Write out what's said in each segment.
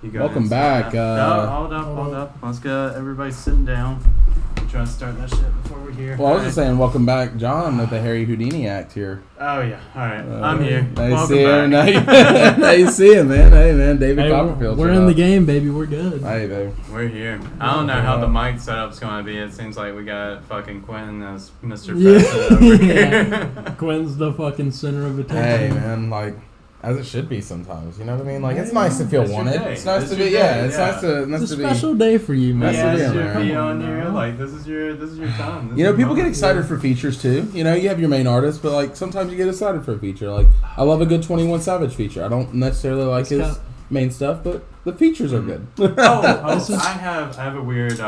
You guys, Welcome back. No, hold up. Let's get everybody sitting down. Trying to start that shit before we're here. Well, I was just saying, welcome back, John, with the Harry Houdini act here. Oh, yeah. All right. I'm here. Now you see him. Now you see him, man. Hey, man. David Copperfield. We're in the game, baby. We're good. Hey, baby. We're here. I don't know how the mic setup's going to be. It seems like we got fucking Quinten as Mr. President over here. Quinten's the fucking center of attention. Hey, man. Like, as it should be sometimes. You know what I mean? Like, it's nice to feel wanted. It's nice to be, It's nice to be. It's a special day for you, man. Nice to be on here. Like, this is your time. You know, people get excited for features too. You know, you have your main artist, but like sometimes you get excited for a feature. Like, I love a good 21 Savage feature. I don't necessarily like his main stuff, but the features are good. I have a weird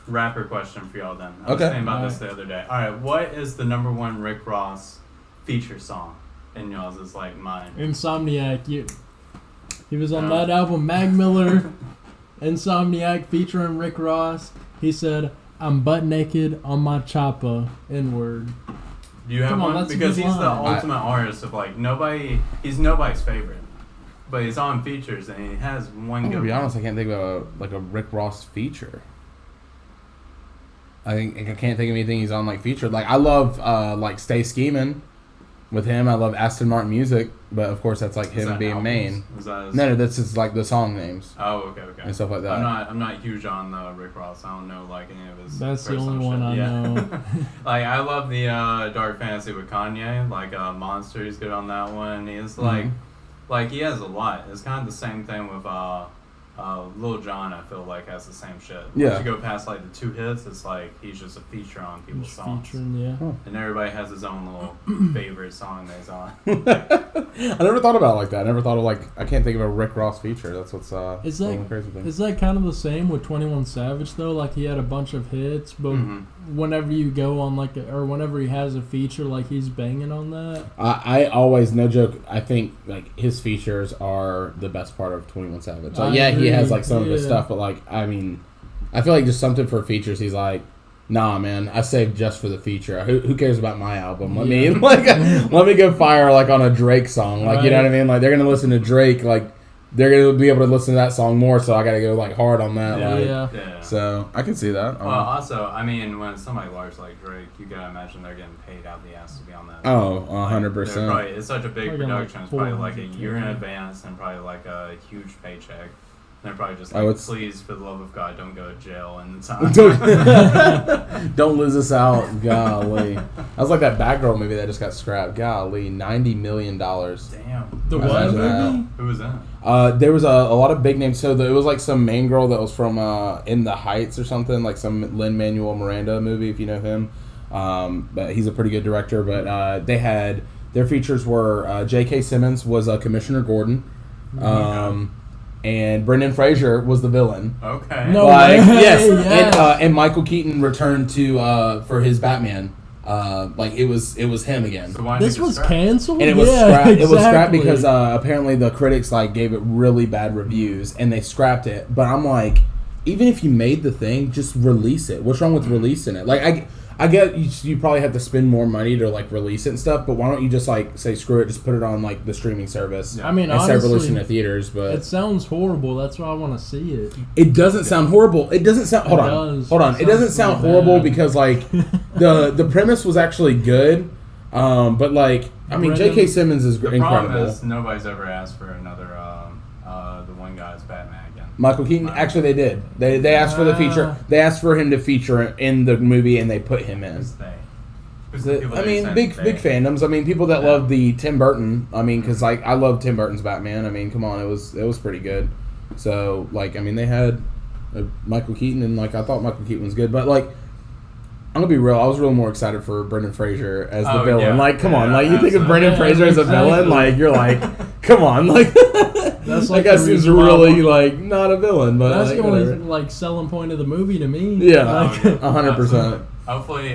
rapper question for y'all then. I was thinking about this the other day. All right, what is the number one Rick Ross feature song in y'all's is like mine? Insomniac. He was on that album, Mac Miller, Insomniac featuring Rick Ross. He said, "I'm butt naked on my chopper, N-word." Do you have one? Because he's the ultimate artist of like he's nobody's favorite. But he's on features and he has one good. To be honest, I can't think of a Rick Ross feature. I can't think of anything he's on like featured. Like I love like Stay Schemin' with him. I love Aston Martin music, but of course that's like him being main. No, that's just like the song names. Oh, okay. And stuff like that. I'm not huge on Rick Ross. I don't know like any of his. That's the only one I know. Like I love the Dark Fantasy with Kanye. Like Monster, he's good on that one. He's like he has a lot. It's kind of the same thing with Lil Jon. I feel like has the same shit. Yeah. Once you go past like the 2 hits, it's like he's just a feature on people's songs. And everybody has his own little favorite song that he's on. I never thought about it like that. I never thought of I can't think of a Rick Ross feature. That's what's is that kind of the same with 21 Savage though? Like he had a bunch of hits, but whenever you go on or whenever he has a feature, like he's banging on that. I always, no joke, I think like his features are the best part of 21 Savage. Like, he has like some of his stuff, but like I mean, I feel like just something for features. He's like, nah, man, I saved just for the feature. Who cares about my album? Let me let me go fire like on a Drake song. Like you know what I mean? Like they're gonna listen to Drake. Like they're gonna be able to listen to that song more. So I gotta go like hard on that. So I can see that. Well, also, I mean, when somebody large like Drake, you gotta imagine they're getting paid out the ass to be on that. Oh, 100%. It's such a big production. It's probably like a year in advance and probably like a huge paycheck. They're probably just like, please, for the love of God, don't go to jail in the time. Don't lose us out. Golly. That was like that Batgirl movie that just got scrapped. Golly, $90 million. Damn. The what movie? Who was that? There was a lot of big names. So it was like some main girl that was from In the Heights or something, like some Lin-Manuel Miranda movie, if you know him. But he's a pretty good director. But they had, their features were J.K. Simmons was Commissioner Gordon. And Brendan Fraser was the villain. Okay. No way. Yes. And Michael Keaton returned to for his Batman. It was him again. So this was canceled. And it was scrapped. Exactly. It was scrapped because apparently the critics gave it really bad reviews, and they scrapped it. But I'm like, even if you made the thing, just release it. What's wrong with releasing it? Like I get you probably have to spend more money to like release it and stuff, but why don't you just like say screw it, just put it on like the streaming service? I mean, instead honestly, of releasing it theaters. But it sounds horrible. That's why I want to see it. It doesn't sound horrible. It doesn't sound. Hold on. It doesn't sound horrible because like the premise was actually good, but like I mean, J.K. Simmons is incredible. The problem is nobody's ever asked for another the one guy's Batman. Michael Keaton. Actually, they did. They asked for the feature. They asked for him to feature in the movie, and they put him in. Big fandoms. I mean, people that love the Tim Burton. I mean, because like I love Tim Burton's Batman. I mean, come on, it was pretty good. So like, I mean, they had Michael Keaton, and like I thought Michael Keaton was good, but like. I'm gonna be real. I was really more excited for Brendan Fraser as the villain. Yeah. Like, come on, like you think of Brendan Fraser as a villain, like you're like, come on, like that's like I guess he's really like not a villain, but that's like, the only like selling point of the movie to me. Yeah, 100%. Hopefully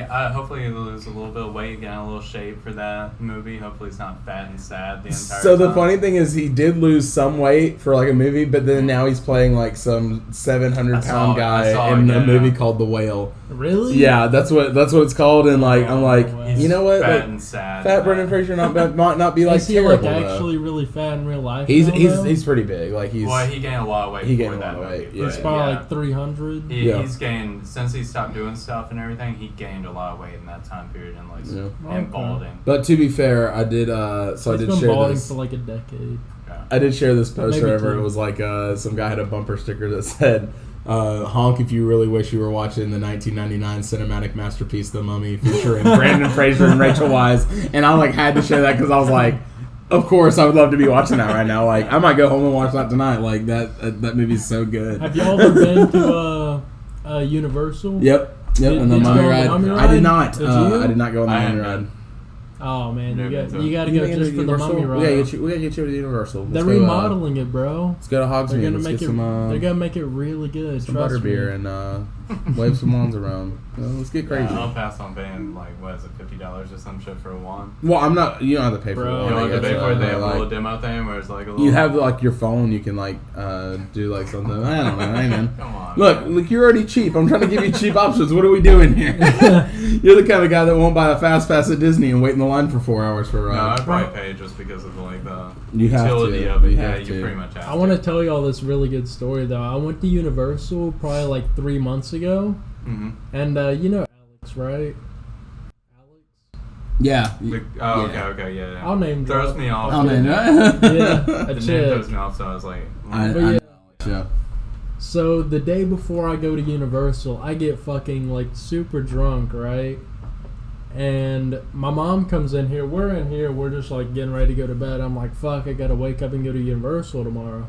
he loses a little bit of weight, get a little shape for that movie. Hopefully he's not fat and sad the entire time. So the funny thing is he did lose some weight for like a movie, but then now he's playing like some 700-pound guy in a movie called The Whale. Really? Yeah, that's what it's called. And like, I'm like, He's you know what? Fat Like, and sad. fat Brendan Fraser might not be like Is he terrible. like though. actually really fat in real life? He's pretty big. Like he gained a lot of weight. He gained before a lot that of weight, movie. yeah. He's probably like 300. He's gained since he stopped doing stuff and everything. He gained a lot of weight in that time period and and balding. But to be fair, I did. He's I did been share balding this for like a decade. I did share this poster Maybe ever. two. It was like some guy had a bumper sticker that said, honk if you really wish you were watching the 1999 cinematic masterpiece The Mummy featuring Brandon Fraser and Rachel Weisz. And I like had to share that because I was like, of course I would love to be watching that right now. Like I might go home and watch that tonight. Like that movie's so good. Have y'all ever been to Universal? Yep. And the Did you Mummy go on the ride. Mummy I did ride? not. Did you? I did not go on the I Mummy haven't ride. Oh man, Never been to you it. got to go just for the Mummy ride. We gotta get you to Universal. They're Let's go, remodeling it, bro. let's go to Hogsmeade. They're gonna Let's make get it. some. They're gonna make it really good. Some Trust me. butterbeer and wave some wands around. Let's get crazy. I'll pass on paying like what is it, $50 or some shit for a wand. Well, I'm not. You don't have to pay for Bro. the You wand. don't have to pay for it. They have a like, little demo thing where it's like a little. you have like your phone. You can like do like something. I don't know. Hey, man. Come on. Look, you're already cheap. I'm trying to give you cheap options. What are we doing here? You're the kind of guy that won't buy a fast pass at Disney and wait in the line for 4 hours for a No, ride. I'd probably pay just because of like the You have utility to. of it. You Yeah, have you to. pretty much have I want to tell y'all this really good story though. I went to Universal probably like 3 months ago, and you know Alex, right? Alex. Yeah. Okay, yeah. I'll name drop. Throws me off. Oh man. Yeah, The a name chick. throws me off, so I was like, Yeah. So the day before I go to Universal, I get fucking like super drunk, right? And my mom comes in here. We're in here. We're just like getting ready to go to bed. I'm like, fuck, I gotta wake up and go to Universal tomorrow.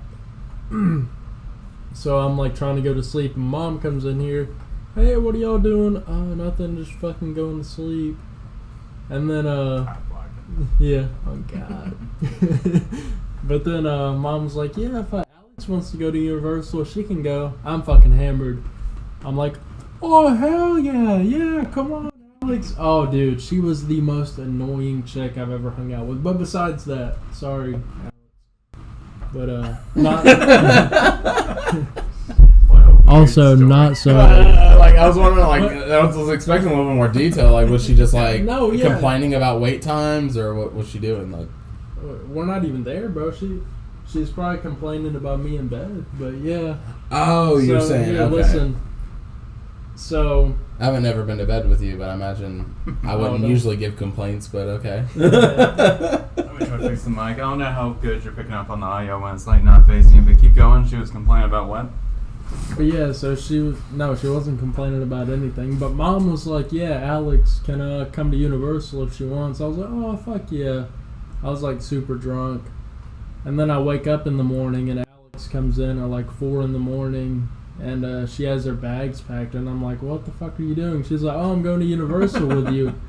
So I'm like trying to go to sleep. And mom comes in here. Hey, what are y'all doing? Nothing. Just fucking going to sleep. And then yeah. Oh God. But then mom's like, yeah, if Alex wants to go to Universal, she can go. I'm fucking hammered. I'm like, oh hell yeah, come on, Alex. Oh dude, she was the most annoying chick I've ever hung out with. But besides that, sorry, Alex. But not. Also, not so. Like I was wondering, like I was expecting a little bit more detail. Like, was she just like No, yeah. complaining about wait times, or what was she doing? Like, We're not even there, bro. She's probably complaining about me in bed. But yeah. oh, you're saying yeah, okay. listen. So. I haven't never been to bed with you, but I imagine I wouldn't no. usually give complaints, but okay. Let me try to fix the mic. I don't know how good you're picking up on the audio when it's like not facing you, but keep going. She was complaining about what? But yeah, so she wasn't complaining about anything. But mom was like, yeah, Alex can come to Universal if she wants. I was like, oh, fuck yeah. I was like super drunk. And then I wake up in the morning and Alex comes in at like 4 in the morning and she has her bags packed. And I'm like, what the fuck are you doing? She's like, oh, I'm going to Universal with you.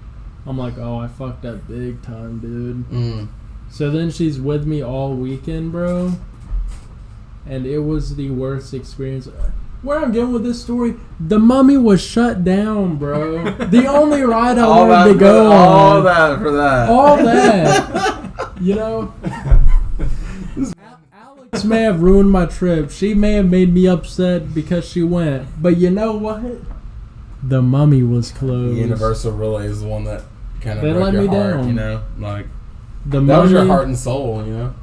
I'm like, oh, I fucked up big time, dude. So then she's with me all weekend, bro. And it was the worst experience. Where I'm going with this story, the Mummy was shut down, bro. The only ride I wanted to go on. All that for that. All that. You know? Alex may have ruined my trip. She may have made me upset because she went. But you know what? The Mummy was closed. Universal really is the one that kind of They broke let your me heart, down. you know? Like, The that Mummy, was your heart and soul, you know?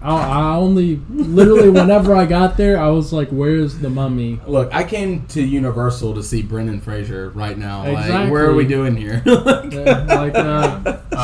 I only, literally, whenever I got there, I was like, where's the Mummy? Look, I came to Universal to see Brendan Fraser right now. Exactly. Like, where are we doing here? I was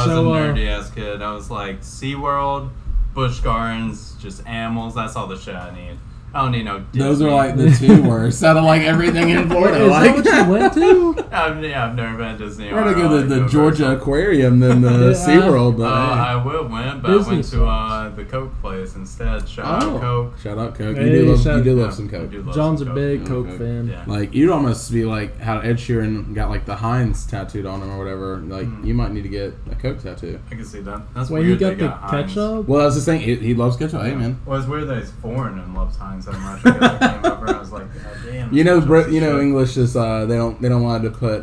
a nerdy ass kid. I was like SeaWorld, Busch Gardens, just animals. That's all the shit I need. I don't need no Disney. Those are like the two worst out of like everything in Florida. Is like, that what you went to? I've never been to Disney. I'd rather go to the Georgia Aquarium than the SeaWorld, but hey. I would win, but I Disney went to the Coke place instead. Shout out Coke. Shout out Coke. Hey, you shout- do love some Coke. John's a big Coke Coke. fan. Yeah. Like, you'd almost be like how Ed Sheeran got like the Heinz tattooed on him or whatever. Like, you might need to get a Coke tattoo. I can see that. That's Wait, weird. he got they the Heinz. ketchup? Well, that's the thing. He loves ketchup. Hey, man. Well, it's weird that he's foreign and loves Heinz so much. I guess I came over and I was like, God damn. You know, ketchup's the shit. English is they don't want to put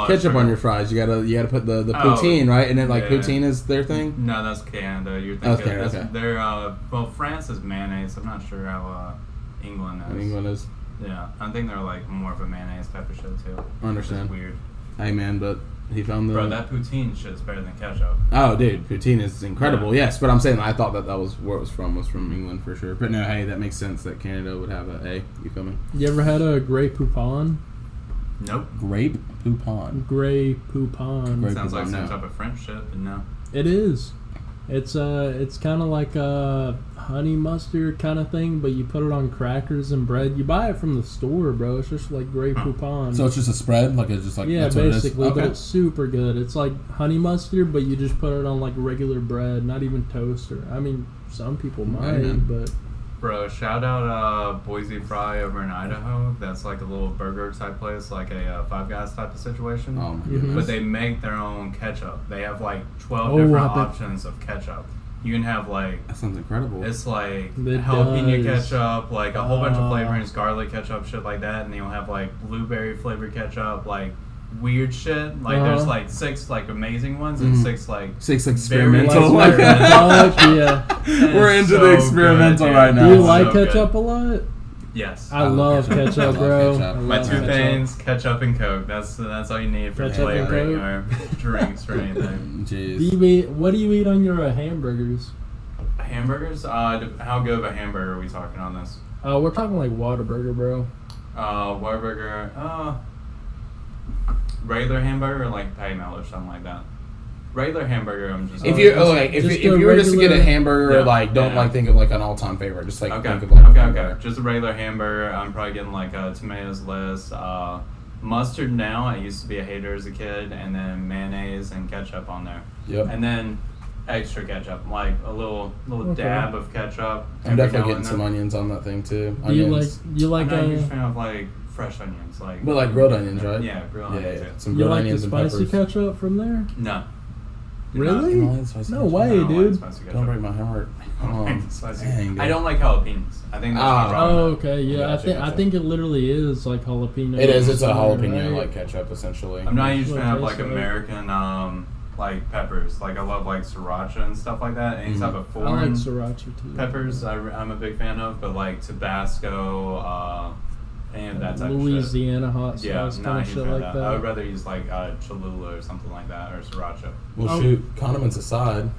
ketchup on your fries. You gotta put the poutine, right? And then like poutine is their thing. No, that's Canada. You're thinking Okay. they're well, France is mayonnaise. I'm not sure how England is. England is. Yeah, I think they're like more of a mayonnaise type of shit too. I understand. Which is weird. Hey man, but he found the. Bro, that poutine shit's better than ketchup. Oh, dude, poutine is incredible. Yes, but I'm saying I thought that was where it was from England for sure. But no, hey, that makes sense that Canada would have a. You feel me? You ever had a Grey Poupon? Nope. Grape Poupon. Grey Poupon. Grey Sounds like Poupon, some no. type of French shit, but no. It is. It's kind of like a honey mustard kind of thing, but you put it on crackers and bread. You buy it from the store, bro. It's just like Grey Poupon. So it's just a spread, like it's just like yeah, that's what it is? basically, but Okay. it's super good. It's like honey mustard, but you just put it on like regular bread, not even toaster. I mean, some people might, man. but Bro, shout out Boise Fry over in Idaho. That's like a little burger type place, like a Five Guys type of situation. Oh my Mhm. goodness. But they make their own ketchup. They have like 12 Oh, different I bet- options of ketchup. You can have like, That sounds incredible. it's like It jalapeno does. ketchup, like a whole bunch of Ah. flavorings, garlic ketchup, shit like that. And you'll have like blueberry flavored ketchup, like weird shit. Like there's like 6 like amazing ones and 6 like 6 very experimental. like, experimental. fuck yeah. We're into So the experimental good, right dude. now. Do you It's like so good. ketchup a lot? Yes. I love ketchup, I love bro. ketchup. I My love two ketchup. things, ketchup and Coke. That's all you need for Ketchup and flavoring Coke? or drinks or anything. Jeez. What do you eat on your hamburgers? Hamburgers? How good of a hamburger are we talking on this? We're talking like Whataburger, bro. Whataburger. Regular hamburger or like patty melt or something like that. Regular hamburger, I'm just. If you just if a you were just to get a regular- hamburger, Yeah, like don't yeah. like think of like an all time favorite. Just like Okay. think of like Okay. hamburger. Just a regular hamburger. I'm probably getting like tomatoes, lettuce, mustard. Now I used to be a hater as a kid, and then mayonnaise and ketchup on there. Yep. And then extra ketchup, like a little Okay. dab of ketchup. I'm every definitely now getting and some then. onions on that thing too. Do you like Onions. I'm not a huge fan of like fresh onions, like. But like grilled onions, right? Yeah, grilled Yeah, onions. yeah. Yeah. Some you grilled like the onions and spicy peppers. ketchup from there? No. Really? You don't like spicy No ketchup? way, I don't dude. like spicy ketchup. Don't break my heart. I don't like spicy. dang, dude. I don't like jalapenos. I think that's Ah. what's wrong. Oh, okay, yeah. Gotcha, I think it literally is like jalapeno. It is. It's a something, jalapeno right? like ketchup essentially. I'm not a huge What fan of tastes like like? American like peppers. Like I love like sriracha and stuff like that. Any type of I like foreign sriracha too. peppers, I'm a big fan of. But like Tabasco, any of that type Louisiana hot of shit. Yeah, sauce, not kind a of huge shit fan like of that. that. I would rather use like Cholula or something like that, or sriracha. Well, Oh. shoot. Condiments aside.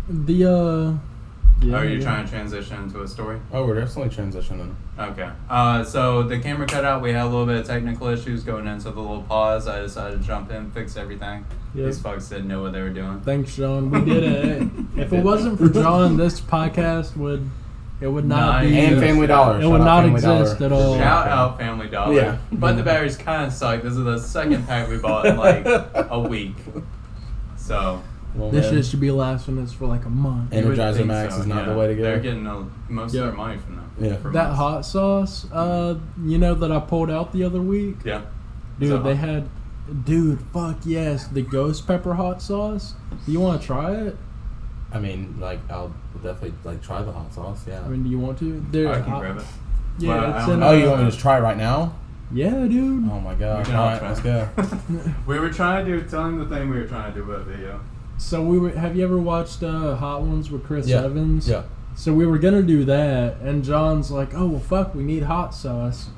The yeah, Are you yeah. trying to transition into a story? Oh, we're definitely transitioning. Okay. So the camera cut out. We had a little bit of technical issues going into the little pause. I decided to jump in, fix everything. Yep. These fucks didn't know what they were doing. Thanks, John. We did it. If it wasn't for John, this podcast would not Nice. be. And Family Dollar. It Shout would out not Family exist Dollar. at all. Shout out Family Dollar. Yeah. But the batteries kind of suck. This is the second pack we bought in like a week. So. Well, This man, shit should be lasting us for like a month. you would Energizer think Max so, is not yeah. the way to go. They're getting most Yeah. of their money from them. Yeah. from That us. hot sauce, you know that I pulled out the other week? Yeah. Dude, So they hot. had, fuck yes, the ghost pepper hot sauce. Do you want to try it? I mean, like, I'll definitely like try the hot sauce. Yeah. I mean, do you want to? Dude, I can grab it. Yeah, Well, I it's don't in. know. Oh, you want me to just try it right now? Yeah, dude. Oh my god! We can All all right, try. let's go. We were trying to tell him the thing we were trying to do with the video. So have you ever watched Hot Ones with Chris Yeah. Evans? Yeah. So we were gonna do that, and John's like, "Oh well, fuck, we need hot sauce."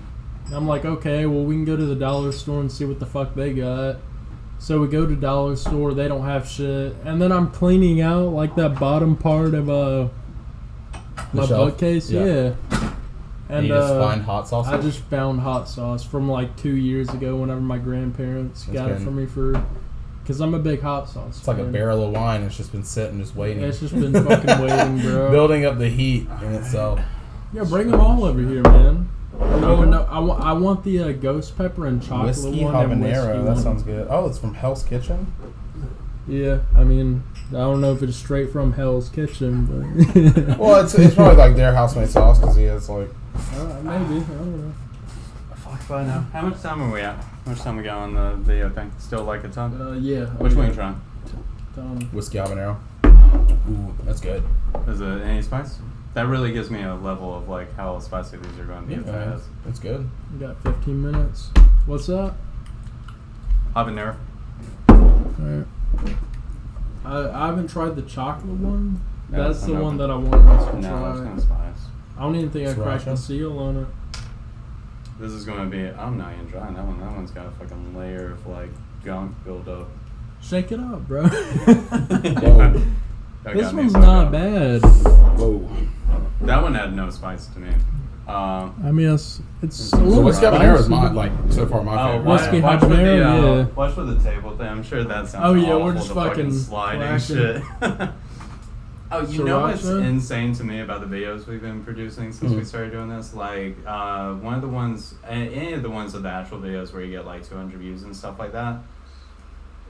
And I'm like, "Okay, well we can go to the dollar store and see what the fuck they got." So we go to dollar store, they don't have shit, and then I'm cleaning out like that bottom part of my shelf? bookcase, Yeah. yeah. And you just find hot sauce. I just found hot sauce from like 2 years ago whenever my grandparents That's got it good. for me because I'm a big hot sauce It's like a fan. barrel of wine. It's just been sitting, just waiting, It's just been fucking waiting, bro. building up the heat in itself. Yeah, bring them all over here, man. Oh no, I want the ghost pepper and chocolate Whiskey one and whiskey habanero. That one. sounds good. Oh, it's from Hell's Kitchen. Yeah, I mean, I don't know if it's straight from Hell's Kitchen, but Well, it's probably like their house-made sauce because he has like. maybe, I don't know. Fuck, but no. How much time are we at? How much time we got on the video thing? Still like a ton? Yeah. Which one you trying? Whiskey habanero. Ooh, that's good. Is it any spice? That really gives me a level of like how spicy these are going to be. if it Yeah, has. it's good. We got 15 minutes. What's up? Habanero. Alright. I haven't tried the chocolate one. No, That's I'm the one open. that I wanted us to No, try. it's kind of spice. I don't even think I cracked the Sriracha? seal on it. This is going to be... I'm not even trying that one. That one's got a fucking layer of, like, gunk build up. Shake it up, bro. Whoa. This one's not bad. Whoa. That one had no spice to me. I mean, it's So whiskey habanero is my so far my favorite. Whiskey watch for habanero, the watch for the table thing. I'm sure that sounds. Oh, yeah, awful, we're just the fucking sliding shit. Oh, you know what's Sriracha? insane to me about the videos we've been producing since we started doing this? Like, one of the ones, any of the ones of the actual videos where you get like 200 views and stuff like that,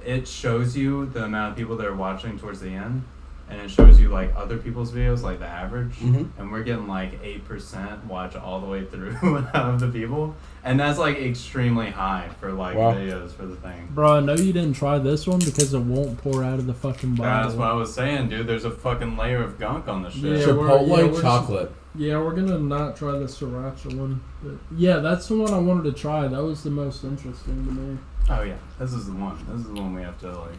it shows you the amount of people that are watching towards the end. And it shows you like other people's videos, like the average, and we're getting like 8% watch all the way through of the people, and that's like extremely high for like videos for the thing. Bro, I know you didn't try this one because it won't pour out of the fucking bottle. That's what I was saying, dude. There's a fucking layer of gunk on the shit. Yeah, Chipotle chocolate. Yeah, we're gonna not try the sriracha one. But yeah, that's the one I wanted to try. That was the most interesting to me. Oh yeah, this is the one. This is the one we have to like.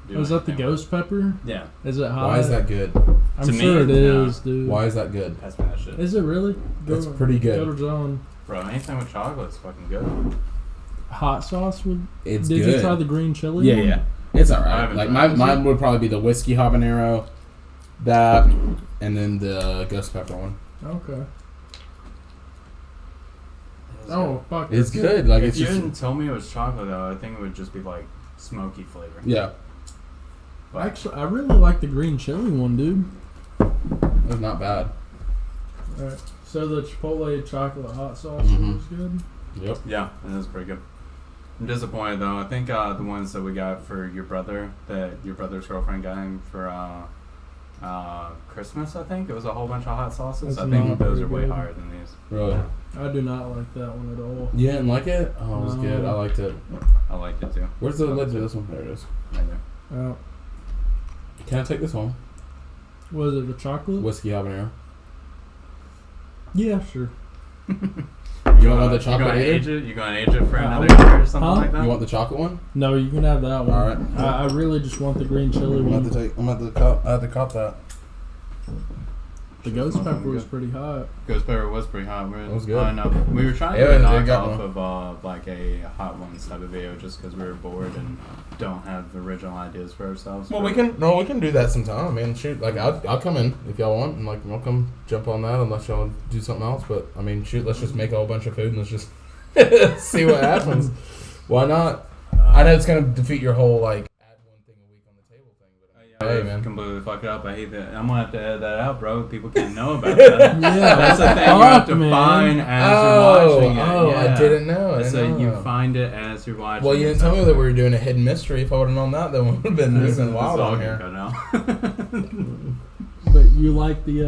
Was that the ghost pepper? Yeah. Is it hot? Why is that good? I'm sure it is, dude. Why is that good? Pass me that shit. Is it really? It's pretty good. Go to John. Bro, anything with chocolate's fucking good. Hot sauce would. It's Did good. you try the green chili? Yeah, one? yeah. It's I alright. haven't Like tried it. mine would probably be the whiskey habanero, that, and then the ghost pepper one. Okay. Oh fuck! It's good. Like If it's you just didn't tell me it was chocolate though, I think it would just be like smoky flavor. yeah. Actually, I really like the green chili one, dude. It's not bad. Alright. So the Chipotle chocolate hot sauce was good. Yep. Yeah, it is pretty good. I'm disappointed though. I think the ones that we got for your brother, that your brother's girlfriend got him for Christmas, I think it was a whole bunch of hot sauces. That's I think not those very are way good. higher than these. Really. I do not like that one at all. You didn't like it? Oh, it was good. I liked it. I liked it too. Where's the lid to this one? There it is. Right there. Oh. Can I take this home? Was it the chocolate? Whiskey habanero. Yeah, sure. You want the chocolate You gonna either? age it? You gonna age it for Uh, another year or something huh? like that? You want the chocolate one? No, you can have that one. All right. I really just want the green chili one. I'm at the cop. I have to cop that. The ghost pepper was pretty hot. Ghost pepper was pretty hot. It was good. No, we were trying Yeah, to they knock got off of like a hot ones type of video just because we were bored and don't have original ideas for ourselves. Well, we can do that sometime, man. Shoot, like I'll come in if y'all want, and like we'll come jump on that unless y'all do something else. But I mean, shoot, let's just make a whole bunch of food and let's just see what happens. Why not? I know it's gonna defeat your whole like add one thing a week on the table thing, but hey, man, completely fuck it up. I hate that. I'm gonna have to edit that out, bro. People can't know about that. Yeah, That's the thing. You have to man. find as you're watching it. Oh, Yeah. I didn't know. I didn't So know. you find it as you're watching. Well, you didn't tell me that we were doing a hidden mystery. If I would have known that, then we would have been moving wild on here. But you like the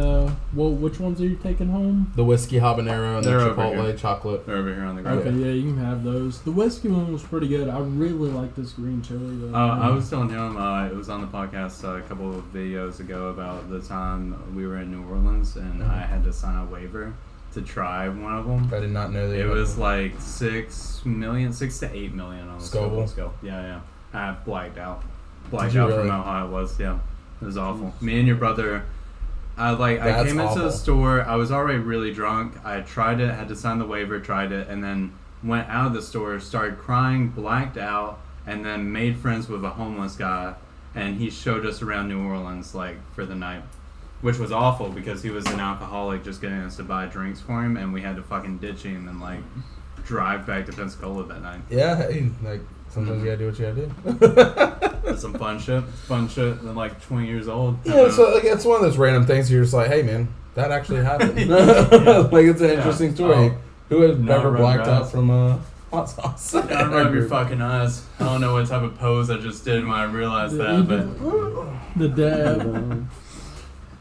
well, which ones are you taking home? The whiskey habanero and They're the over here. chipotle chocolate. They're over here on the ground. Okay, yeah, you can have those. The whiskey one was pretty good. I really like this green chili though. I was telling him it was on the podcast a couple of videos ago about the time we were in New Orleans and I had to sign a waiver to try one of them. I did not know that. It was like 6 to 8 million on the Scoville? scale. Yeah. I blacked out. Did Blacked you out really? from how high it was. Yeah, it was awful. Me and your brother. I That's came into the awful. store. I was already really drunk. I tried it. Had to sign the waiver. Tried it, and then went out of the store. Started crying. Blacked out, and then made friends with a homeless guy, and he showed us around New Orleans like for the night, which was awful because he was an alcoholic, just getting us to buy drinks for him, and we had to fucking ditch him and like drive back to Pensacola that night. Yeah, hey, like sometimes you gotta do what you gotta do. That's some fun shit. I'm like 20 years old. Yeah, so like, it's one of those random things. You're just like, hey, man, that actually happened. Yeah. Like it's an interesting story. Oh. Who has No never rub blacked your out eyes. from hot sauce? Gotta rub your fucking eyes. I don't know what type of pose I just did when I realized that, but the dab.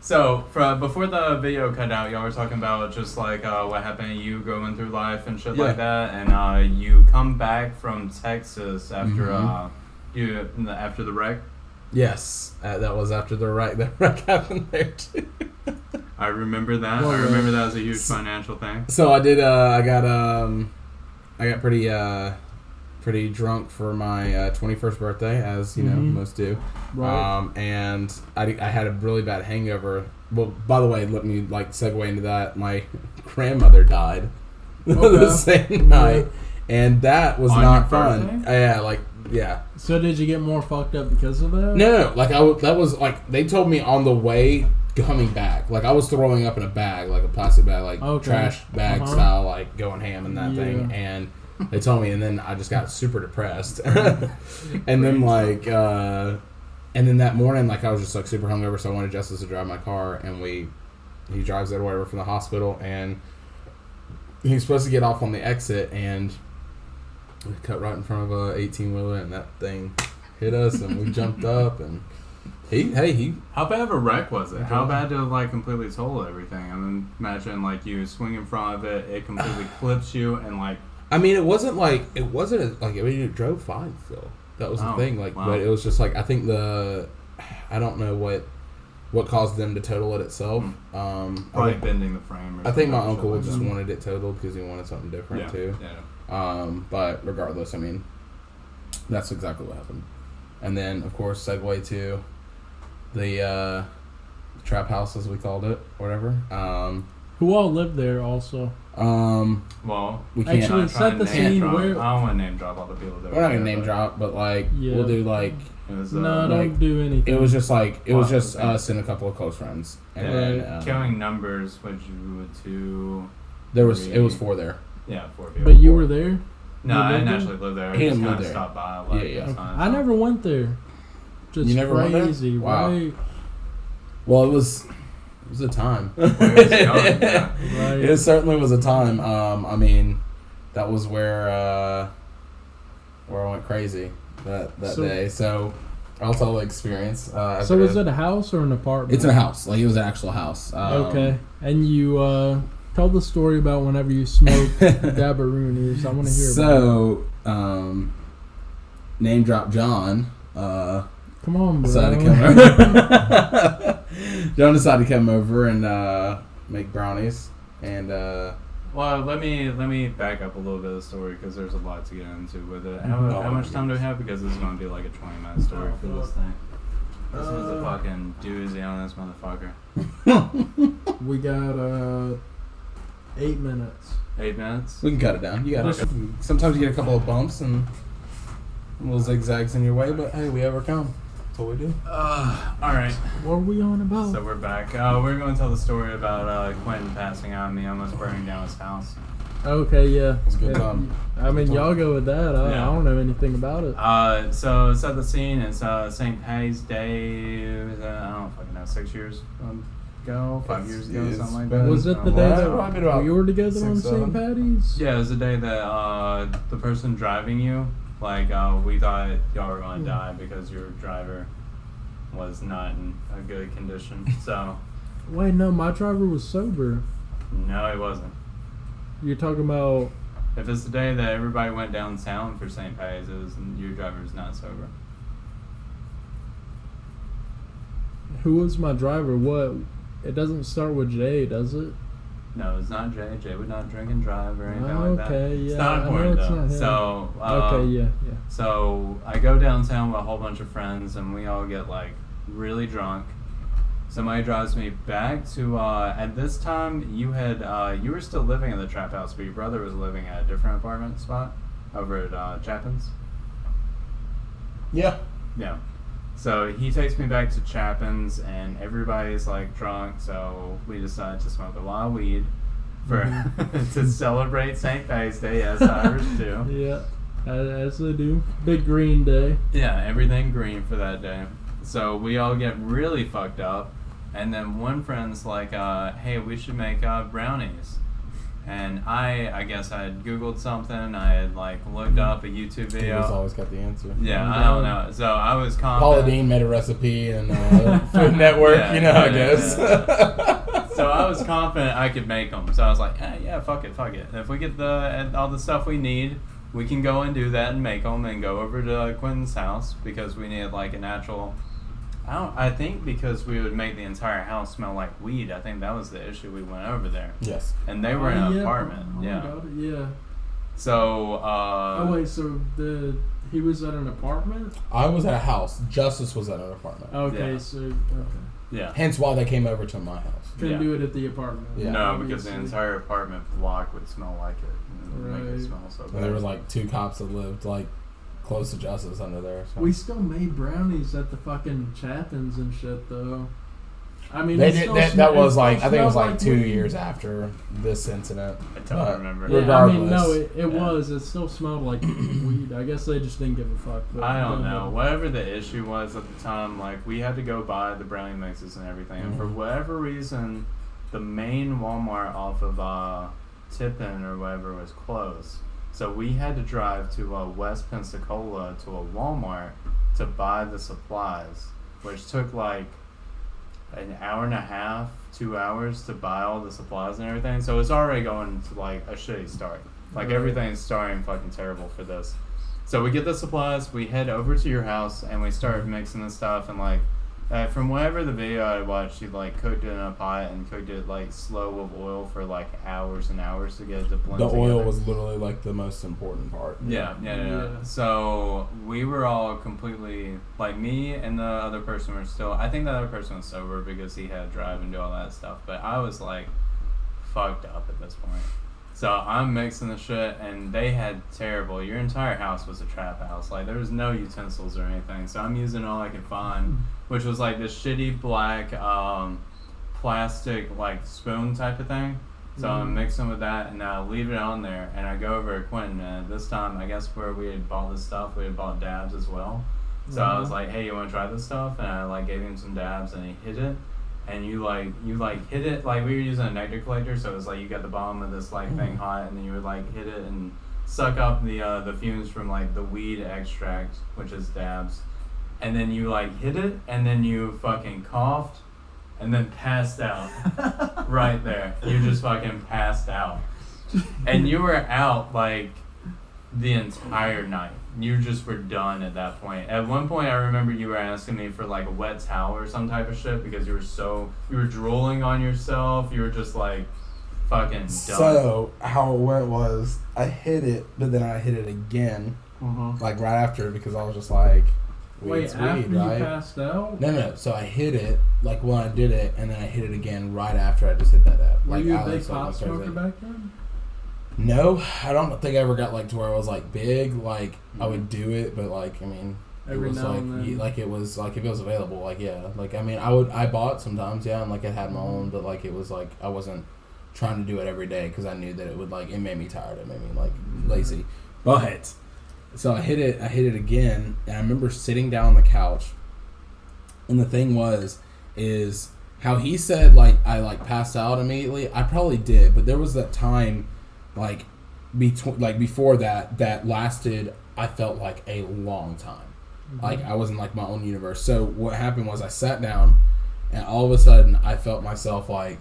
so before the video cut out, y'all were talking about just like what happened to you going through life and shit Yeah. like that, and you come back from Texas after after the wreck. Yes, that was after the wreck. The wreck happened there too. I remember that. Well, I remember that was a huge financial thing. So I did. I got pretty drunk for my 21st birthday, as you know most do. Right. And I had a really bad hangover. Well, by the way, let me like segue into that. My grandmother died the same night, and that was On not your fun. birthday? Yeah. So did you get more fucked up because of that? No. Like that was like they told me on the way coming back. Like I was throwing up in a bag, like a plastic bag, like trash bag style, like going ham in that thing, and. They told me, and then I just got super depressed. And then and then that morning, like I was just like super hungover, so I wanted Justice to drive my car, and he drives it or whatever from the hospital, and he's supposed to get off on the exit, and we cut right in front of a 18-wheeler, and that thing hit us, and we jumped up, and he. How bad of a wreck was it? How bad did it like completely total everything? I mean, imagine like you swing in front of it, it completely clips you, and like. I mean, it drove fine still. That was the thing. Like, wow. But it was just like, I think I don't know what caused them to total it itself. Probably bending the frame. I think my uncle just wanted it totaled because he wanted something different too. Yeah. But regardless, I mean, that's exactly what happened. And then, of course, segue to the trap house, as we called it, or whatever. Who all lived there also? Well, we can't actually set the scene where. I don't want to name drop all the people that we're not gonna name drop, but like we'll do like. It was, don't do anything. It was just us and a couple of close friends. And then counting numbers, which you would do. It was 4 there. Yeah, 4 people. But you were there. No, I didn't actually live there. I He just didn't kind live of there. stopped by. Okay. I never went there. Just you never crazy, went there? Wow. right? Well, it was a time. Right. It certainly was a time. I mean, that was where I went crazy that day. So I'll tell the experience. So is it a house or an apartment? It's in a house. Like it was an actual house. Okay. And you tell the story about whenever you smoked Dabaroonies. I want to hear about it. So, name drop John. Come on, bro. John decided to come over and make brownies, and well, let me back up a little bit of the story because there's a lot to get into with it. How much time do we have? Because this is going to be like a 20-minute story for this thing. This is a fucking doozy on this motherfucker. We got 8 minutes. 8 minutes? We can cut it down. You got it. Sometimes you get a couple of bumps and little zigzags in your way, but hey, we overcome. That's what we do. Alright. What are we on about? So we're back. We're going to tell the story about Quinten passing out and me almost burning down his house. Okay, yeah. It was a good time. I mean, y'all go with that. I don't know anything about it. So set the scene. It's St. Patty's Day. I don't fucking know, 6 years ago, 5 years ago, something like that. Was it the day that we were together on 6, 7. St. Patty's? Yeah, it was the day that the person driving you, like, we thought y'all were going to die because your driver was not in a good condition. So. Wait, no, my driver was sober. No, he wasn't. You're talking about. If it's the day that everybody went downtown for St. Patty's, your driver's not sober. Who was my driver? What? It doesn't start with J, does it? No, it's not Jay. Jay would not drink and drive or anything like that. Okay, yeah. It's not important though. So okay, yeah. So I go downtown with a whole bunch of friends, and we all get like really drunk. Somebody drives me back to. At this time, you were still living in the trap house, but your brother was living at a different apartment spot over at Chapin's. Yeah. Yeah. So he takes me back to Chapin's, and everybody's like drunk. So we decided to smoke a lot of weed for to celebrate St. Patty's Day, as Irish do. Yeah, as they do. Big green day. Yeah, everything green for that day. So we all get really fucked up, and then one friend's like, "Hey, we should make brownies." And I guess I had Googled something. I had like looked up a YouTube video. He's always got the answer. Yeah, I don't know. So I was confident. Paula Dean made a recipe and Food Network. Yeah, you know how it goes. So I was confident I could make them. So I was like, yeah, fuck it. If we get all the stuff we need, we can go and do that and make them and go over to Quinten's house because we needed like a natural. I think because we would make the entire house smell like weed. I think that was the issue. We went over there. Yes. And they were in an apartment. Yeah. So. Wait. So he was at an apartment. I was at a house. Justice was at an apartment. Okay. Yeah. So. Okay. Yeah. Hence why they came over to my house. Couldn't do it at the apartment. Yeah. No, obviously. because the entire apartment block would smell like it. And it would make it smell so And bad. there was like 2 cops that lived like close to Justice under there. So. We still made brownies at the fucking Chapins and shit, though. I mean, They it did, still that was like, I think it was smelled like 2 weed. years after this incident. I don't remember. Yeah, I mean, no, Regardless. it was. It still smelled like weed. I guess they just didn't give a fuck. But I don't know. Whatever the issue was at the time, like, we had to go buy the brownie mixes and everything. And for whatever reason, the main Walmart off of Tippin or whatever was closed. So we had to drive to West Pensacola to a Walmart to buy the supplies, which took like an hour and a half, 2 hours to buy all the supplies and everything. So it's already going to like a shitty start. Like everything's starting fucking terrible for this. So we get the supplies, we head over to your house, and we start mixing the stuff. And like, from whatever the video I watched, you like cooked it in a pot and cooked it like slow with oil for like hours and hours to get it to blend The together. oil was literally like the most important part. Yeah. So we were all completely, like, me and the other person were still, I think the other person was sober because he had to drive and do all that stuff, but I was like fucked up at this point. So I'm mixing the shit, and they had terrible, your entire house was a trap house. Like, there was no utensils or anything, so I'm using all I could find, which was like this shitty black plastic like spoon type of thing. So I'm mixing with that, and I leave it on there, and I go over to Quinten, and this time, I guess where we had bought this stuff, we had bought dabs as well. So I was like, hey, you want to try this stuff? And I like gave him some dabs, and he hit it. And you hit it, like we were using a nectar collector, so it was like you got the bottom of this like thing hot, and then you would like hit it and suck up the fumes from like the weed extract, which is dabs. And then you like hit it, and then you fucking coughed, and then passed out. Right there. You just fucking passed out. And you were out like the entire night. You just were done at that point. At one point, I remember you were asking me for like a wet towel or some type of shit because you were drooling on yourself. You were just like fucking done. So how it went was I hit it, but then I hit it again, like right after, because I was just like, wait, after you passed out? No. So I hit it like when I did it, and then I hit it again right after I just hit that up. Were Like, you a big pot smoker back then? No, I don't think I ever got like to where I was like big. Like I would do it, but like I mean, Every it was now like and then. like it was like if it was available, like yeah. Like I mean, I bought sometimes, yeah, and like I had my own, but like it was like I wasn't trying to do it every day because I knew that it would like it made me tired, it made me like lazy. But so I hit it again, and I remember sitting down on the couch, and the thing is how he said like I like passed out immediately. I probably did, but there was that time. Like, before that lasted, I felt like a long time. Like, I was in, like, my own universe. So, what happened was I sat down, and all of a sudden, I felt myself, like,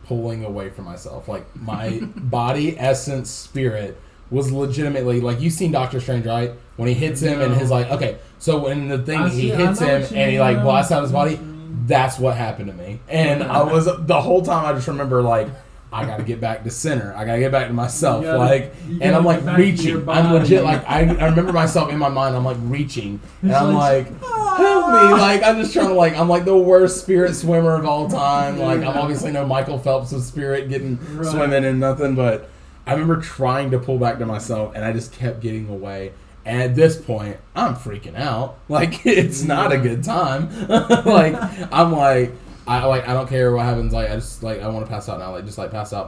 pulling away from myself. Like, my body, essence, spirit was legitimately, like, you've seen Doctor Strange, right? When he hits him and his, like, okay, so when the thing, he hits him and he, like, blasts out his body, that's what happened to me. And I was, the whole time, I just remember, like, I gotta get back to center. I gotta get back to myself. And I'm like reaching. I'm legit like I remember myself in my mind. I'm like reaching, and I'm like, help me! Like I'm just trying to like I'm like the worst spirit swimmer of all time. Like I'm obviously no Michael Phelps of spirit getting swimming and nothing, but I remember trying to pull back to myself, and I just kept getting away. And at this point, I'm freaking out. Like it's not a good time. Like I'm like. I don't care what happens. Like I just like I want to pass out now. Like just like pass out,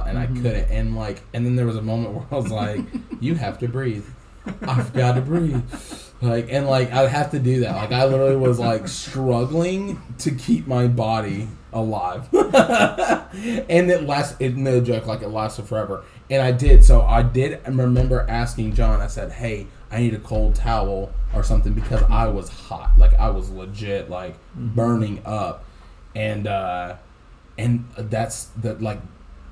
and I couldn't. And like and then there was a moment where I was like, "You have to breathe. I've got to breathe." Like and like I have to do that. Like I literally was like struggling to keep my body alive, and it lasted. No joke. Like it lasted forever. And I did. So I did remember asking John. I said, "Hey, I need a cold towel or something because I was hot. Like I was legit like burning up." And that's the like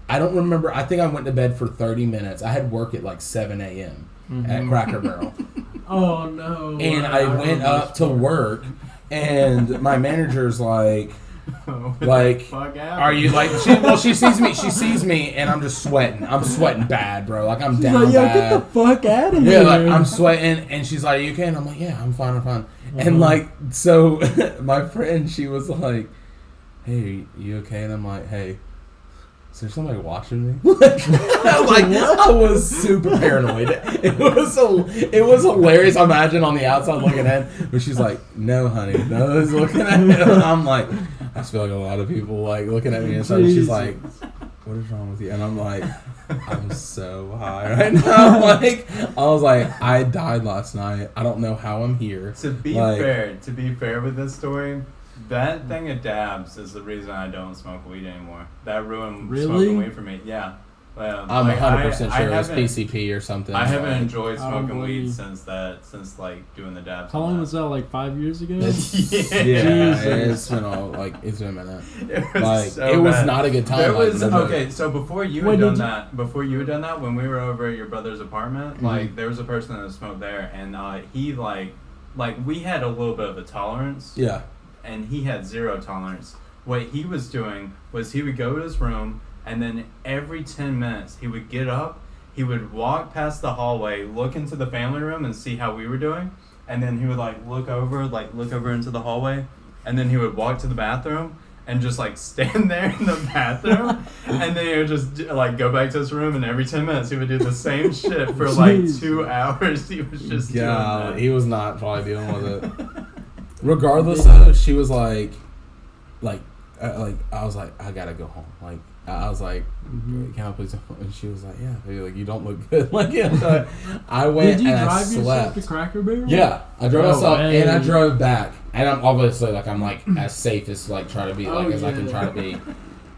I don't remember. I think I went to bed for 30 minutes. I had work at like 7 a.m. At Cracker Barrel. Oh no! And I went up to work, and my manager's like, are you like? She sees me, and I'm just sweating. I'm sweating bad, bro. Like I'm down like, bad. Get the fuck out of here! Yeah, like I'm sweating, and she's like, "You okay?" And I'm like, "Yeah, I'm fine. I'm fine." And like, so my friend, she was like, "Hey, you okay?" And I'm like, "Hey, is there somebody watching me?" I was super paranoid. It was hilarious. I imagine on the outside looking in, but she's like, "No, honey, no one's looking at me." And I'm like, I just feel like a lot of people like looking at me and stuff. She's like, "What is wrong with you?" And I'm like, "I'm so high right now." Like, I was like, I died last night. I don't know how I'm here. To be fair with this story, that thing of dabs is the reason I don't smoke weed anymore. That ruined smoking weed for me. Yeah. I'm 100% sure it was PCP or something. I haven't enjoyed smoking weed since doing the dabs. How long was that? Like 5 years ago? It's been it's been a minute. It was not a good time. So before you had done that, when we were over at your brother's apartment, there was a person that smoked there, and he we had a little bit of a tolerance. Yeah. And he had zero tolerance. What he was doing was he would go to his room, and then every 10 minutes he would get up, he would walk past the hallway, look into the family room and see how we were doing, and then he would look over into the hallway, and then he would walk to the bathroom and just stand there in the bathroom, and then he would just go back to his room, and every 10 minutes he would do the same shit for 2 hours. He was just doing that. He was not probably dealing with it. Regardless though, she was I was like, I gotta go home. I was like, can I please? And she was like, yeah. You don't look good. So I went and I slept. Did you drive yourself to Cracker Barrel? Yeah, I drove myself and I drove back. And I'm obviously I'm as safe as try to be as I can try to be.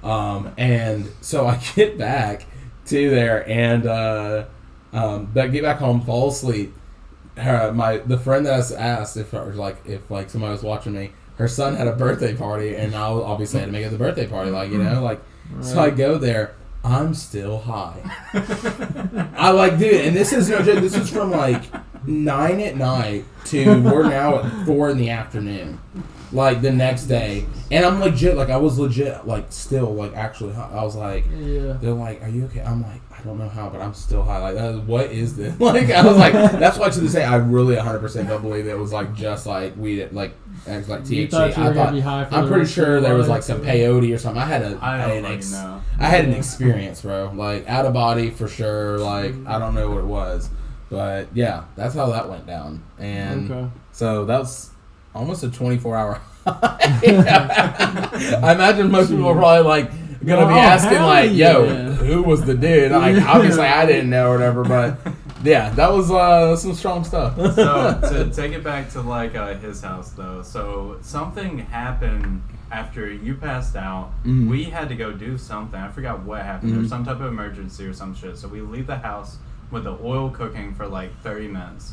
And so I get back to there and get back home, fall asleep. The friend that I asked if somebody was watching me, her son had a birthday party, and I obviously had to make it the birthday party, right. So I go there, I'm still high. I dude, and this is no joke. This is from 9 at night to we're now at 4 in the afternoon, the next day, and I'm legit, I was legit, still actually high. I was like, they're like, are you okay? I'm like, I don't know how, but I'm still high. What is this? I was like, that's why to this day I really 100% don't believe it was just weed, THC. I'm pretty sure there was some peyote or something. I had an experience, bro. Out of body for sure. I don't know what it was, but yeah, that's how that went down. And so that was almost a 24-hour high. I imagine most people are probably gonna be asking who was the dude? Obviously I didn't know or whatever, but yeah, that was some strong stuff. So to take it back to his house though, so something happened after you passed out. Mm-hmm. We had to go do something. I forgot what happened. There was some type of emergency or some shit. So we leave the house with the oil cooking for 30 minutes.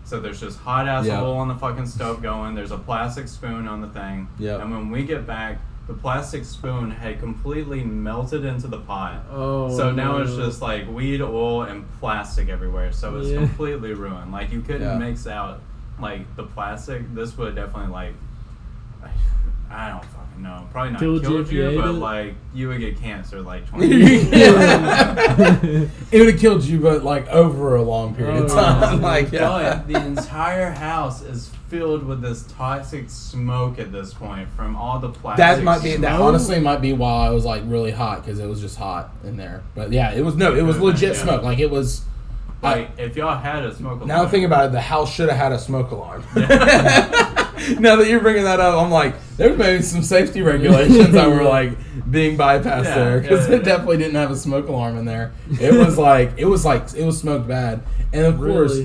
So there's just hot ass oil on the fucking stove going. There's a plastic spoon on the thing. Yep. And when we get back, the plastic spoon had completely melted into the pot. Oh. So now it's just weed, oil, and plastic everywhere. So it's completely ruined. You couldn't mix out the plastic. This would definitely I don't fucking know. Probably not killed you, but you would get cancer 20 years. It would have killed you, but over a long period of time. But the entire house is filled with this toxic smoke at this point from all the plastic. That honestly might be why I was really hot, because it was just hot in there. But yeah, it was legit smoke. It was. If y'all had a smoke alarm. Now thinking about it, the house should have had a smoke alarm. Now that you're bringing that up, I'm there's maybe some safety regulations that were being bypassed there, because it definitely didn't have a smoke alarm in there. It was it was smoked bad, and of course,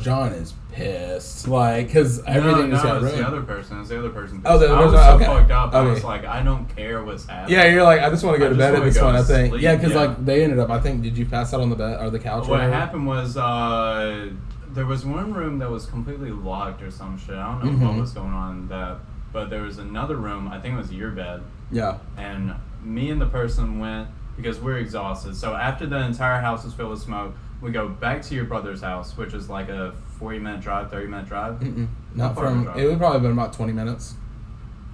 John is pissed, because everything just got ruined. It's the other person. It's the other person. Oh, the other person. I was so fucked up. I was I don't care what's happening. Yeah, you're I just want to go to bed at this point, I think. Yeah, because they ended up, I think, did you pass out on the bed or the couch? What happened was there was one room that was completely locked or some shit. I don't know what was going on in that, but there was another room. I think it was your bed. Yeah. And me and the person went because we're exhausted. So after the entire house was filled with smoke, we go back to your brother's house, which is a 40-minute drive, 30-minute drive. Not from. It would probably have been about 20 minutes.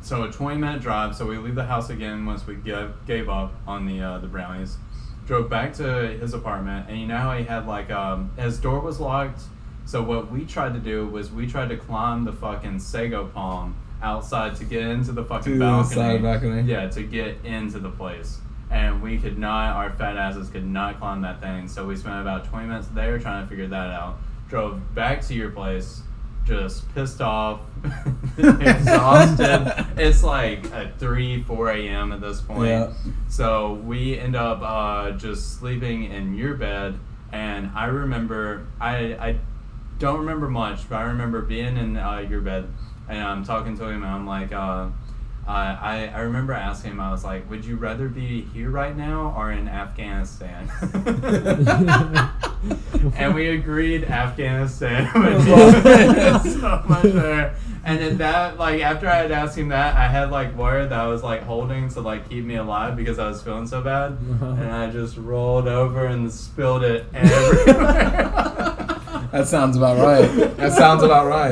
So a 20-minute drive. So we leave the house again once we gave up on the brownies. Drove back to his apartment, and you know how he had his door was locked. So what we tried to do was we tried to climb the fucking sago palm outside to get into the fucking balcony. Yeah, to get into the place. And we could not, our fat asses could not climb that thing. So we spent about 20 minutes there trying to figure that out. Drove back to your place, just pissed off, exhausted. It's like at 4 a.m. at this point. Yeah. So we end up just sleeping in your bed. And I remember, I don't remember much, but I remember being in your bed. And I'm talking to him, and I'm like, I remember asking him, I was like, would you rather be here right now or in Afghanistan? And we agreed Afghanistan would be so much better. And then that, like, after I had asked him that, I had, like, water that I was, like, holding to, like, keep me alive because I was feeling so bad. And I just rolled over and spilled it everywhere. That sounds about right.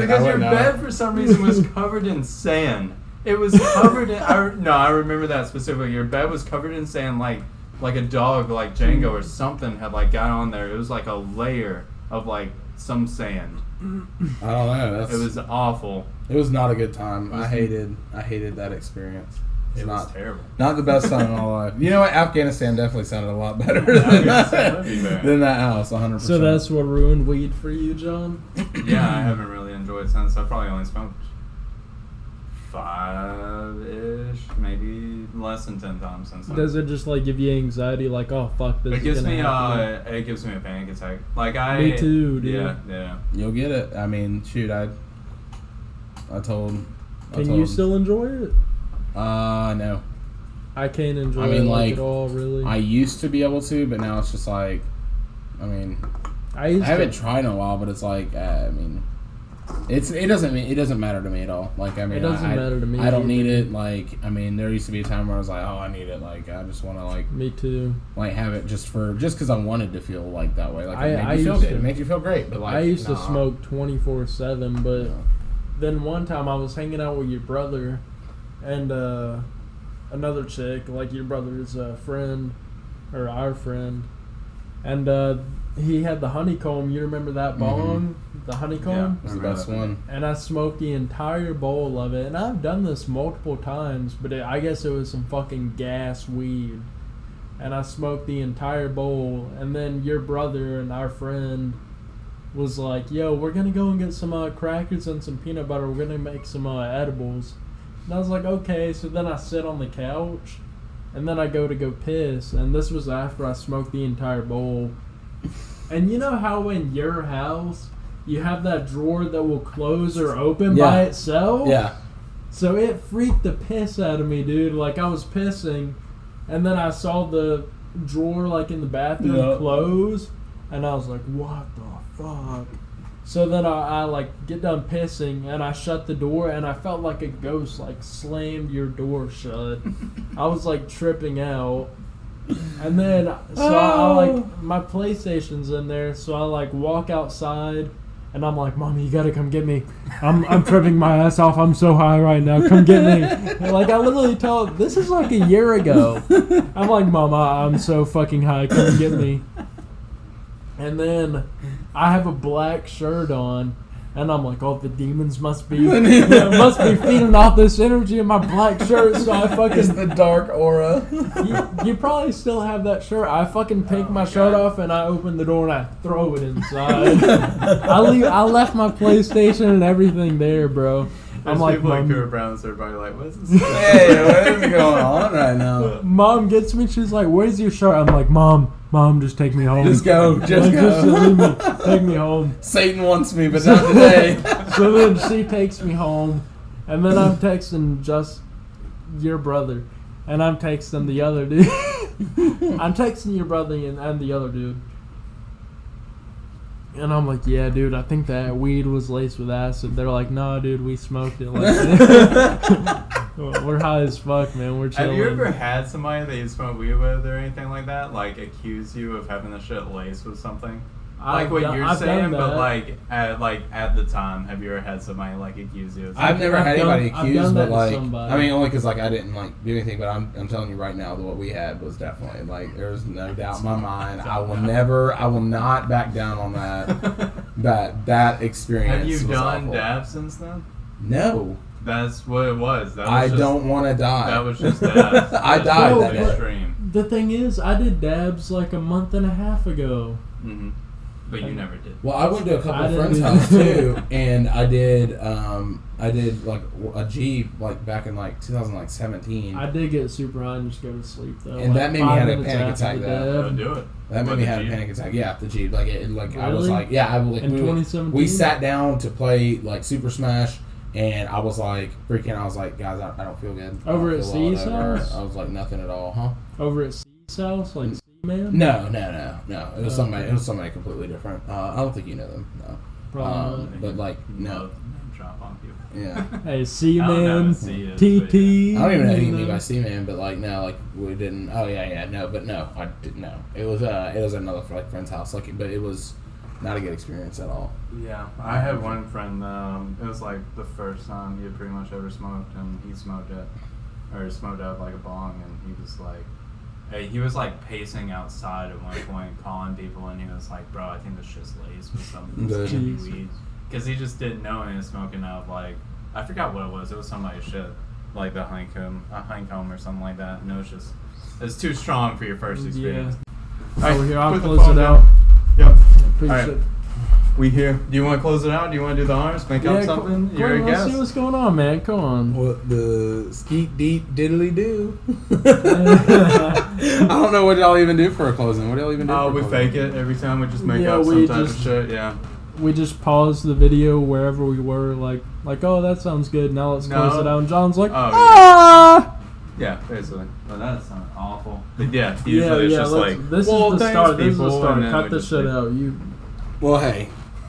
Because your bed, for some reason, was covered in sand. It was covered in... I remember that specifically. Your bed was covered in sand like a dog, like Django or something had, like, got on there. It was like a layer of, like, some sand. I don't know. It was awful. It was not a good time. I hated that experience. It was terrible. Not the best time in my life. You know what? Afghanistan definitely sounded a lot better than that house, 100%. So that's what ruined weed for you, John? Yeah, I haven't really enjoyed it since. I probably only smoked 5-ish, maybe less than 10 times since then. Does it just, like, give you anxiety, like, oh, fuck, this it gives me it gives me a panic attack. Like, me too, dude. Yeah. You'll get it. I mean, shoot, I told... Can you still enjoy it? No. I can't enjoy it like at all, really. I used to be able to, but now it's just like, I mean, I haven't tried in a while, but it's like, I mean, it doesn't matter to me at all. Like, I mean, it doesn't matter to me. I don't need it. Like, I mean, there used to be a time where I was like, oh, I need it. Like, I just want to, like, me too. Like, have it just because I wanted to feel like that way. Like, it made you feel good. It made you feel great. But like, I used to smoke 24/7, but then one time I was hanging out with your brother and another chick, like your brother's friend, or our friend, and he had the honeycomb. You remember that bong? The honeycomb? Yeah, it's the best one. And I smoked the entire bowl of it, and I've done this multiple times, but I guess it was some fucking gas weed. And I smoked the entire bowl, and then your brother and our friend was like, yo, we're gonna go and get some crackers and some peanut butter. We're gonna make some edibles. And I was like, okay. So then I sit on the couch, and then I go to go piss. And this was after I smoked the entire bowl. And you know how in your house you have that drawer that will close or open by itself? Yeah. So it freaked the piss out of me, dude. Like, I was pissing, and then I saw the drawer, like, in the bathroom close, and I was like, what the fuck? So then I like, get done pissing, and I shut the door, and I felt like a ghost, like, slammed your door shut. I was, like, tripping out. And then, so I like, my PlayStation's in there, so I, like, walk outside, and I'm like, Mommy, you gotta come get me. I'm tripping my ass off. I'm so high right now. Come get me. And, like, I literally told, this is like a year ago. I'm like, Mama, I'm so fucking high. Come get me. And then I have a black shirt on, and I'm like, oh, the demons must be feeding off this energy in my black shirt. So I fucking... It's the dark aura. You probably still have that shirt. I fucking take my shirt off, and I open the door, and I throw it inside. I left my PlayStation and everything there, bro. There's I'm like, people like Mom, who are brown, so everybody like, what's this? Hey, what is going on right now? Mom gets me. She's like, where's your shirt? I'm like, Mom, just take me home. Just go. Just leave me. Take me home. Satan wants me, but not today. So then she takes me home, and then I'm texting just your brother, and I'm texting the other dude. I'm texting your brother and the other dude. And I'm like, yeah, dude, I think that weed was laced with acid. They're like, nah, dude, we smoked it. Like, we're high as fuck, man. We're chilling. Have you ever had somebody that you smoked weed with or anything like that, like, accuse you of having the shit laced with something? Like what you're saying, but like at the time, have you ever had somebody like accuse you? I've never had anybody accuse, but like, I mean, only because like I didn't like do anything. But I'm telling you right now that what we had was definitely like, there's no doubt in my mind. I will not back down on that. that experience. Have you was done awful. dabs since then? No. That's what it was. That was I just, don't want to die. That was just dabs. I That died was that day. extreme. The thing is, I did dabs like a month and a half ago. Mm-hmm. But you never did. Well, I went to a couple I of didn't friends' do house that. too, and I did like a G like back in like 2017. I did get super high and just go to sleep though. And that made me 5 have a minutes panic after attack, the though. dab. Do it. That made What, me the have a G? panic attack. Yeah, the G. I was Really? like, yeah, In 2017? we sat down to play like Super Smash, and I was like freaking. I was like, guys, I don't feel good. I Over don't at feel well, C's whatever. house? I was like, nothing at all, huh? Over at C's house, like C-Man? No. It was Oh, somebody. okay. It was somebody completely different. I don't think you know them. No. Probably not. But like, no. Name drop on people. Yeah. Hey, I don't know C-Man, what C is, TP. I don't even know who you you mean know? by C-Man, but like no, like we didn't. Oh yeah, no, but no, I didn't know. It was another like friend's house, like, but it was not a good experience at all. Yeah, I had one friend. It was like the first time he had pretty much ever smoked, and he smoked out like a bong, and he was like, hey, he was like pacing outside at one point, calling people, and he was like, bro, I think this shit's laced with some Jeez. weed, because he just didn't know he was smoking out like I forgot what it was. It was somebody's shit, like a honeycomb or something like that, and it's too strong for your first experience. Yeah. Over here, I'll put the close phone it down. out. Yep. Appreciate All right. it. We here. Do you want to close it out? Do you want to do the honors? Make up something? Come You're a on, let's guest. see what's going on, man. Come on. What the skeet deep diddly do? I don't know what y'all even do for a closing. What do y'all even do? Oh, for a we closing? fake it every time. We just make Yeah, up we some type just- of shit. Yeah. We just paused the video wherever we were, like, oh, that sounds good. Now let's close No. it out. And John's like, Oh, ah. Yeah, basically. But that sounds awful. But yeah, usually it's just let's- like, this well, is the thanks, start. This is the people, start. and then Cut we this just shit leave. out. You. Well, hey,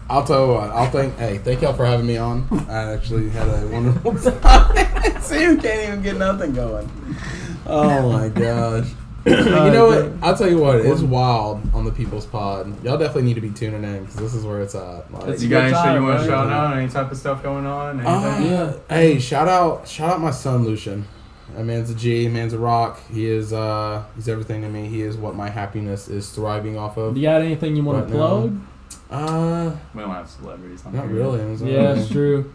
I'll tell you what. Thank y'all for having me on. I actually had a wonderful time. See, you can't even get nothing going. Oh my gosh. You know what? I'll tell you what. It's wild on the People's Pod. Y'all definitely need to be tuning in because this is where it's at. Like, It's You a got good any shit you time, want to right? shout out? Any type of stuff going on? Anything? Yeah. Hey, shout out my son Lucian. That man's a G, man's a rock. He is he's everything to me. He is what my happiness is thriving off of. Do you got anything you want Right to plug? We don't have celebrities on Not here. really. It was, Yeah, it's true.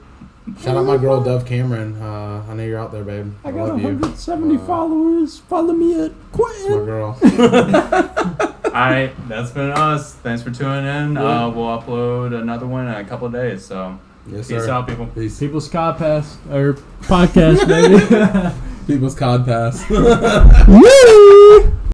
Shout out my girl Dove Cameron. I know you're out there, babe. I got love you. 170 followers. Follow me at That's my Quinten. girl. Alright, that's been us. Thanks for tuning in. Yeah. We'll upload another one in a couple of days. So, Yes, peace sir. out, people. Peace. People's Podcast, or podcast, baby. People's Cod Pass. Woo!